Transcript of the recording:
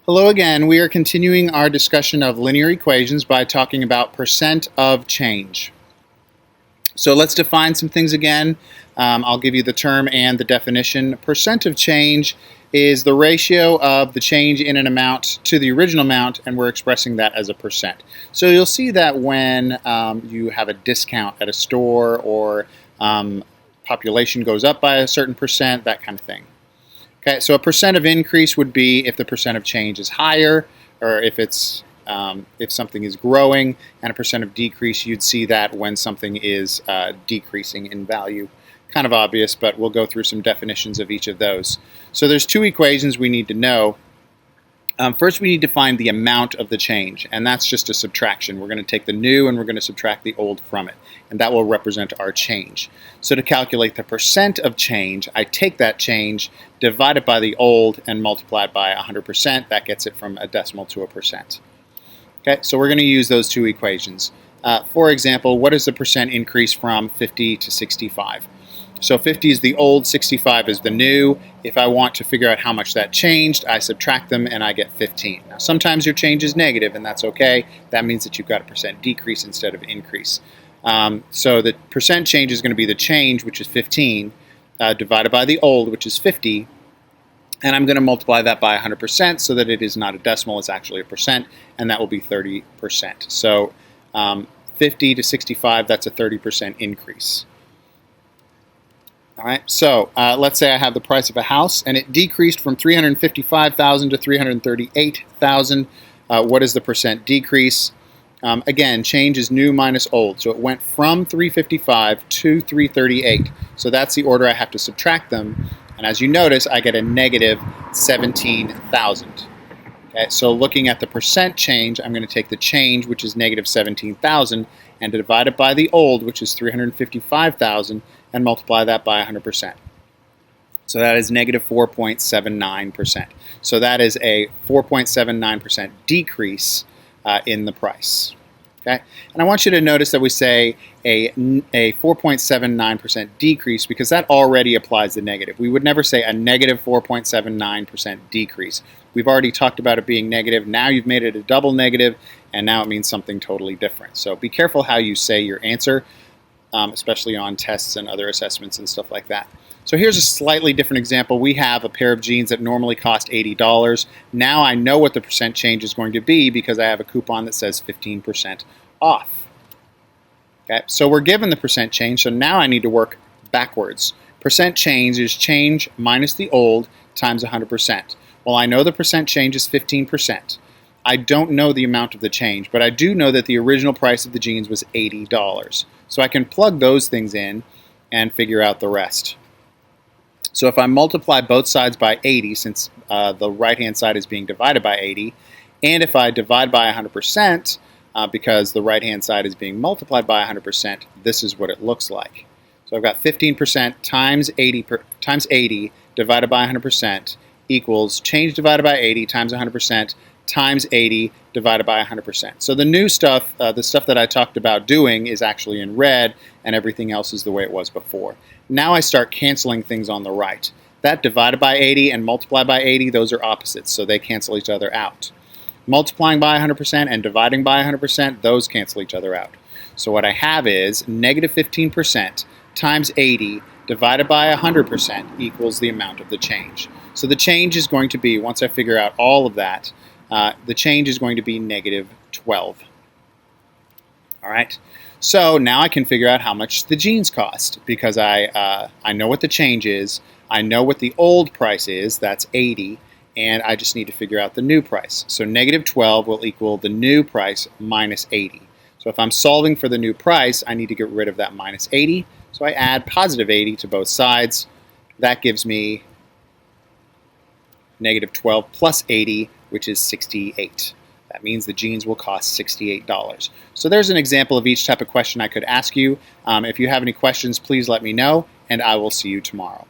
Hello again. We are continuing our discussion of linear equations by talking about percent of change. So let's define some things again. I'll give you the term and the definition. Percent of change is the ratio of the change in an amount to the original amount, and we're expressing that as a percent. So you'll see that when you have a discount at a store or population goes up by a certain percent, that kind of thing. Okay, so a percent of increase would be if the percent of change is higher, or if something is growing, and a percent of decrease, you'd see that when something is decreasing in value. Kind of obvious, but we'll go through some definitions of each of those. So there's two equations we need to know. First, we need to find the amount of the change, and that's just a subtraction. We're going to take the new and we're going to subtract the old from it, and that will represent our change. So to calculate the percent of change, I take that change, divide it by the old, and multiply it by 100%. That gets it from a decimal to a percent. Okay, so we're going to use those two equations. For example, what is the percent increase from 50 to 65? So 50 is the old, 65 is the new. If I want to figure out how much that changed, I subtract them and I get 15. Now sometimes your change is negative, and that's okay. That means that you've got a percent decrease instead of increase. So the percent change is going to be the change, which is 15, divided by the old, which is 50. And I'm going to multiply that by 100% so that it is not a decimal, it's actually a percent, and that will be 30%. So 50 to 65, that's a 30% increase. All right, so let's say I have the price of a house, and it decreased from $355,000 to $338,000. What is the percent decrease? Again, change is new minus old, so it went from $355,000 to $338,000. So that's the order I have to subtract them, and as you notice, I get a negative $17,000. Okay, so looking at the percent change, I'm going to take the change, which is negative $17,000, and divide it by the old, which is $355,000, and multiply that by 100%. So that is negative 4.79%. So that is a 4.79% decrease in the price. Okay? And I want you to notice that we say a 4.79% decrease because that already applies the negative. We would never say a negative 4.79% decrease. We've already talked about it being negative. Now you've made it a double negative, and now it means something totally different. So be careful how you say your answer, especially on tests and other assessments and stuff like that. So here's a slightly different example. We have a pair of jeans that normally cost $80. Now I know what the percent change is going to be because I have a coupon that says 15% off. Okay, so we're given the percent change, so now I need to work backwards. Percent change is change minus the old times 100%. Well, I know the percent change is 15%. I don't know the amount of the change, but I do know that the original price of the jeans was $80. So I can plug those things in and figure out the rest. So if I multiply both sides by 80, since the right-hand side is being divided by 80, and if I divide by 100%, because the right-hand side is being multiplied by 100%, this is what it looks like. So I've got 15% times 80 divided by 100% equals change divided by 80 times 100% times 80 divided by 100%. So the new stuff, the stuff that I talked about doing, is actually in red, and everything else is the way it was before. Now I start canceling things on the right. That divided by 80 and multiplied by 80, those are opposites, so they cancel each other out. Multiplying by 100% and dividing by 100%, those cancel each other out. So what I have is negative 15% times 80 divided by 100% equals the amount of the change. So the change is going to be, once I figure out all of that, the change is going to be negative 12. All right. So now I can figure out how much the jeans cost because I know what the change is. I know what the old price is. That's 80. And I just need to figure out the new price. So negative 12 will equal the new price minus 80. So if I'm solving for the new price, I need to get rid of that minus 80. So I add positive 80 to both sides. That gives me negative 12 plus 80, which is 68. That means the jeans will cost $68. So there's an example of each type of question I could ask you. If you have any questions, please let me know, and I will see you tomorrow.